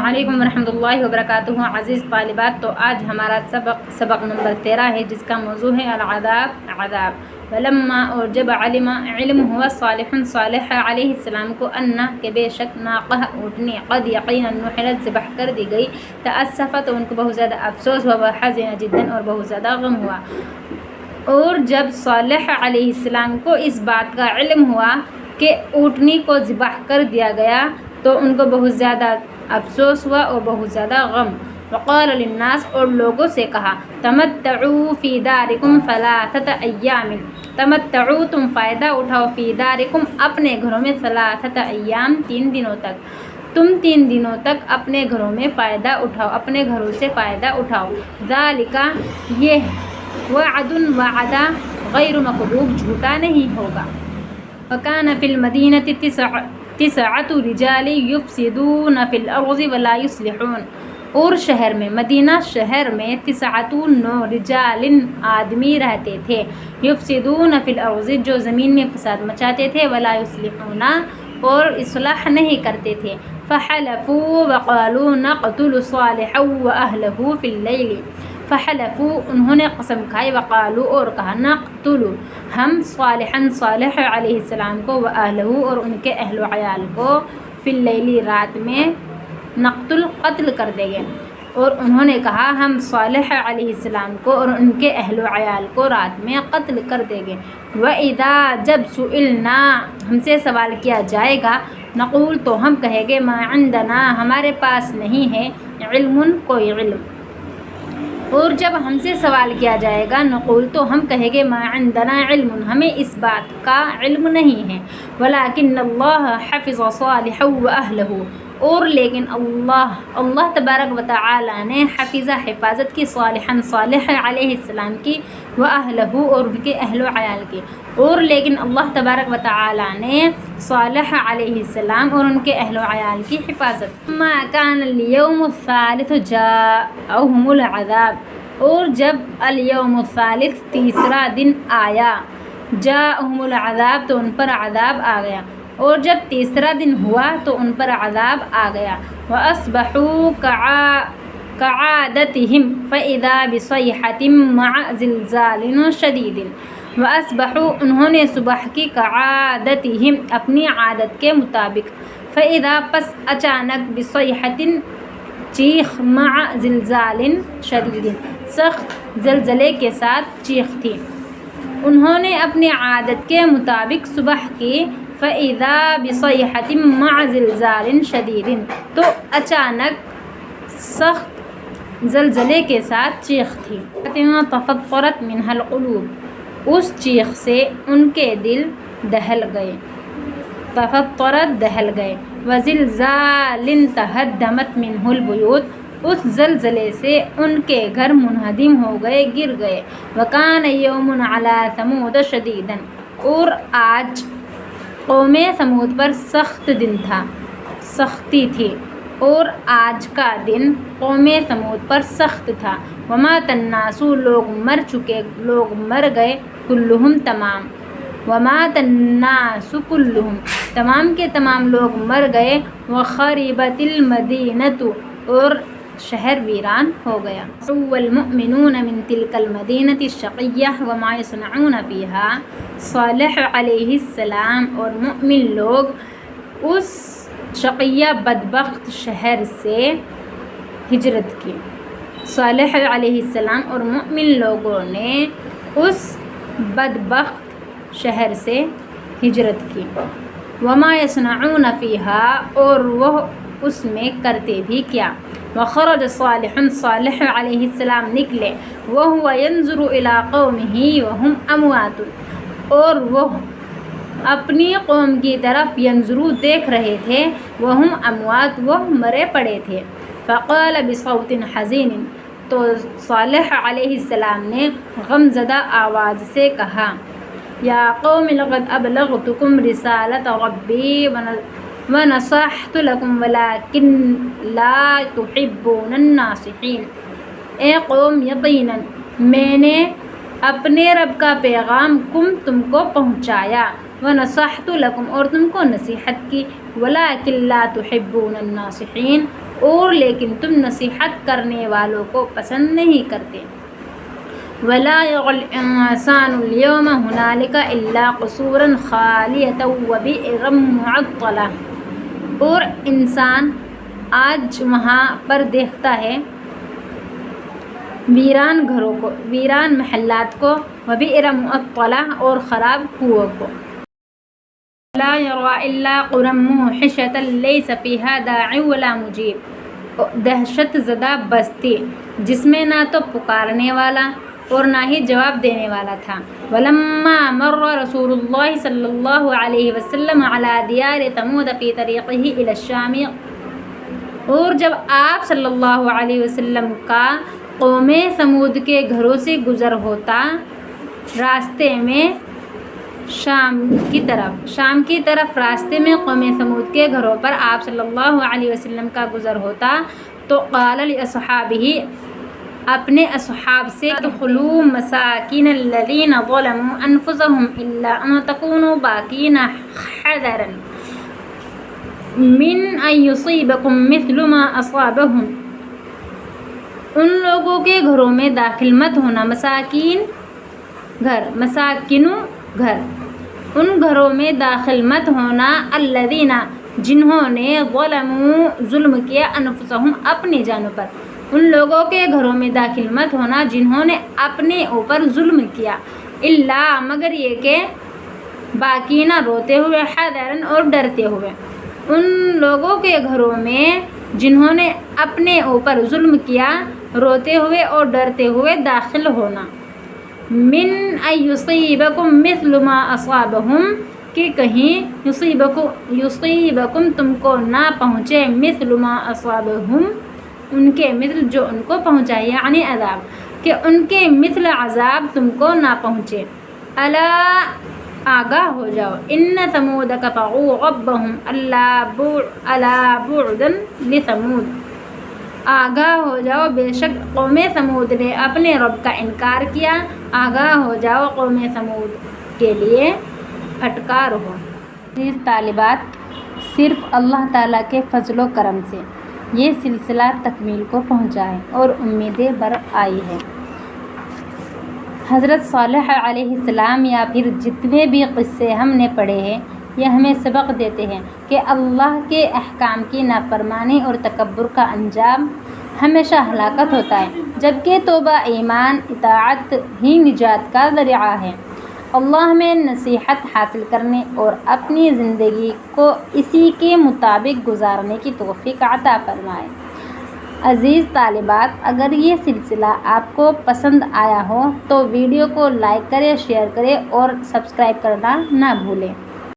السلام علیکم ورحمۃ اللہ وبرکاتہ۔ عزیز طالبات، تو آج ہمارا سبق نمبر 13 ہے، جس کا موضوع ہے العذاب، عذاب۔ ولما، اور جب علم ہوا صالح علیہ السلام کو انا کہ بے شک ناقہ اونٹنی قد یقیناً نحرت ذبح کر دی گئی، تأسف تو ان کو بہت زیادہ افسوس ہوا، وحزن جدا اور بہت زیادہ غم ہوا۔ اور جب صالح علیہ السلام کو اس بات کا علم ہوا کہ اونٹنی کو ذبح کر دیا گیا تو ان کو بہت زیادہ افسوس ہوا اور بہت زیادہ غم۔ وقال للناس، اور لوگوں سے کہا، تمتعوا فی دارکم ثلاثۃ ایام، تمتعوا تم فائدہ اٹھاؤ، فی دارکم اپنے گھروں میں، ثلاثۃ ایام 3 دنوں تک، تم 3 دنوں تک اپنے گھروں میں فائدہ اٹھاؤ، اپنے گھروں سے فائدہ اٹھاؤ۔ ذالک، یہ وعد، وعدہ، غیر مکذوب، جھوٹا نہیں ہوگا۔ وکان فی المدینۃ تسعۃ رجال یفسدون فی الارض ولا یصلحون، اور شہر میں، مدینہ شہر میں، 9 رجال آدمی رہتے تھے، یفسدون فی الارض جو زمین میں فساد مچاتے تھے، ولا یصلحون اور اصلاح نہیں کرتے تھے۔ فحلفوا وقالوا نقتل صالحا واہلہ فی اللیل، فحلفوا انہوں نے قسم کھائی، وقالوا اور کہا، نقتل ہم، صالح علیہ السلام کو، واہلہ اور ان کے اہل و عیال کو، فی اللیل رات میں، نقتل قتل کر دیں گے۔ اور انہوں نے کہا، ہم صالح علیہ السلام کو اور ان کے اہل و عیال کو رات میں قتل کر دیں گے۔ وَإِذَا جب سئلنا ہم سے سوال کیا جائے گا، نقول تو ہم کہیں گے، ما عندنا ہمارے پاس نہیں ہے، علم کوئی علم۔ اور جب ہم سے سوال کیا جائے گا، نقول تو ہم کہیں گے، ما عندنا علم ہمیں اس بات کا علم نہیں ہے، ولکن اللہ حفظ صالحا واہلہ اور لیکن اللہ تبارک و تعالی نے حفاظت کی، صالح علیہ السلام کی، واہلہ اور ان کے اہل و عیال کی، اور لیکن اللہ تبارک و تعالی نے صالح علیہ السلام اور ان کے اہل و عیال کی حفاظت۔ ما کان الیوم الثالث جاءہم العذاب، اور جب الیوم الثالث تیسرا دن آیا، جاءہم العذاب تو ان پر عذاب آ گیا، اور جب تیسرا دن ہوا تو ان پر عذاب آ گیا۔ وَأَصْبَحُوا كَعَادَتِهِمْ فَإِذَا بِصَيْحَةٍ مَعَ زِلْزَالٍ شَدِيدٍ، وَأَصْبَحُوا انہوں نے صبح کی، كَعَادَتِهِمْ اپنی عادت کے مطابق، فَإِذَا پس اچانک، بِصَيْحَةٍ چیخ، مَعَ زِلْزَالٍ شَدِيدٍ سخت زلزلے کے ساتھ چیخ تھی، انہوں نے اپنی عادت کے مطابق صبح کی، فَإِذَا بِصَيْحَةٍ مَعَ زِلْزَالٍ شَدِيدٍ تو اچانک سخت زلزلے کے ساتھ چیخ تھی۔ تَفَطَّرَتْ مِنْهَا الْقُلُوبُ اس چیخ سے ان کے دل دہل گئے، تفطرت دہل گئے۔ وَزِلْزَالٍ تَهَدَّمَتْ مِنْهُ الْبُيُوتُ اس زلزلے سے ان کے گھر منہدم ہو گئے، گر گئے۔ وَكَانَ يَوْمٌ عَلَى ثَمُودَ شَدِيدًا اور آج قوم ثمود پر سخت دن تھا، سختی تھی، اور آج کا دن قوم ثمود پر سخت تھا۔ وَمَاتَ النَّاسُ لوگ مر چکے، لوگ مر گئے، كُلُّهُمْ تمام، وَمَاتَ النَّاسُ كُلُّهُمْ تمام کے تمام لوگ مر گئے۔ وَخَرِبَتِ الْمَدِينَةُ اور شہر ویران ہو گیا۔ وَالْمُؤْمِنُونَ مِنْ تِلْكَ الْمَدِينَةِ الشَّقِيَّةِ وَمَا يَصْنَعُونَ فِيهَا صالح علیہ السلام اور مؤمن لوگ اس شقیہ بدبخت شہر سے ہجرت کی، صالح علیہ السلام اور مؤمن لوگوں نے اس بدبخت شہر سے ہجرت کی۔ وَمَا يَصْنَعُونَ فِيهَا اور وہ اس میں کرتے بھی کیا۔ وَخَرَجَ صَالِحٌ صالح علیہ السلام نکلے، وَهُوَ يَنْظُرُ إِلَىٰ قَوْمِهِ وَهُمْ أَمْوَاتٌ اور وہ اپنی قوم کی طرف، ينظر دیکھ رہے تھے، وَهُمْ أَمْوَاتٌ وہ مرے پڑے تھے۔ فَقَالَ بِصَوْتٍ حَزِينٍ تو صالح علیہ السلام نے غمزدہ آواز سے کہا، یا قوم لقد أبلغتكم رسالة ربي وَنَصَحْتُ لَكُمْ وَلَكِنْ لَا تُحِبُّونَ النَّاصِحِينَ اے قوم، یقیناً میں نے اپنے رب کا پیغام تم کو پہنچایا، وَنَصَحْتُ لَكُمْ اور تم کو نصیحت کی، وَلَكِنْ لَا تُحِبُّونَ النَّاصِحِينَ اور لیکن تم نصیحت کرنے والوں کو پسند نہیں کرتے۔ وَلَا يَغْلِ الْإِنسَانُ الْيَوْمَ هُنَالِكَ إِلَّا قُصُورًا خَالِيَةً وَبِئْرًا مُعَطَّلَةً، اور انسان آج وہاں پر دیکھتا ہے ویران گھروں کو، ویران محلات کو، وَبِئْرًا مُعَطَّلَةً اور خراب کنووں کو۔ وَلَا يَرَىٰ إِلَّا قُرًى مُوحِشَةً لَيْسَ فِيهَا دَاعٍ وَلَا مُجِيبٌ، دہشت زدہ بستی جس میں نہ تو پکارنے والا اور نہ ہی جواب دینے والا تھا۔ وَلَمَّا مَرَّ رَسُولُ اللَّهِ صلی اللہ علیہ وسلم عَلَىٰ دِيَارِ ثَمُودَ فِي طَرِيقِهِ إِلَى الشَّامِ، اور جب آپ صلی اللہ علیہ وسلم کا قوم ثمود کے گھروں سے گزر ہوتا راستے میں شام کی طرف راستے میں قوم ثمود کے گھروں پر آپ صلی اللہ علیہ وسلم کا گزر ہوتا تو قال لأصحابہ، اپنے اصحاب سے، ادخلوا مساکن الذین ظلموا انفسهم الا ان تکونوا باکین حذرا من ان یصیبکم مثل ما اصابهم، ان لوگوں کے گھروں میں داخل مت ہونا، گھر ان گھروں میں داخل مت ہونا، الذین جنہوں نے ظلموا ظلم کیا، انفسهم اپنی جانوں پر، ان لوگوں کے گھروں میں داخل مت ہونا جنہوں نے اپنے اوپر ظلم کیا، الا مگر یہ کہ باکینہ روتے ہوئے، حذرن اور ڈرتے ہوئے، ان لوگوں کے گھروں میں جنہوں نے اپنے اوپر ظلم کیا روتے ہوئے اور ڈرتے ہوئے داخل ہونا، من ان یصیبکم مثل ما اصابہم، کہ کہیں یصیبکم تم کو نہ پہنچے، مثل ما اصابہم ان کے مثل جو ان کو پہنچا، یعنی عذاب، کہ ان کے مثل عذاب تم کو نہ پہنچے۔ الا آگاہ ہو جاؤ، ان ثمود کفروا ربہم، الا بعدا لثمود، آگاہ ہو جاؤ بے شک قوم ثمود نے اپنے رب کا انکار کیا، آگاہ ہو جاؤ قوم ثمود کے لیے پھٹکار ہو۔ عزیز طالبات، صرف اللہ تعالیٰ کے فضل و کرم سے یہ سلسلہ تکمیل کو پہنچا ہے اور امیدیں بر آئی ہے۔ حضرت صالح علیہ السلام یا پھر جتنے بھی قصے ہم نے پڑھے ہیں یہ ہمیں سبق دیتے ہیں کہ اللہ کے احکام کی نافرمانی اور تکبر کا انجام ہمیشہ ہلاکت ہوتا ہے، جبکہ توبہ، ایمان، اطاعت ہی نجات کا ذریعہ ہے۔ اللہ ہمیں نصیحت حاصل کرنے اور اپنی زندگی کو اسی کے مطابق گزارنے کی توفیق عطا فرمائے۔ عزیز طالبات، اگر یہ سلسلہ آپ کو پسند آیا ہو تو ویڈیو کو لائک کریں، شیئر کریں اور سبسکرائب کرنا نہ بھولیں۔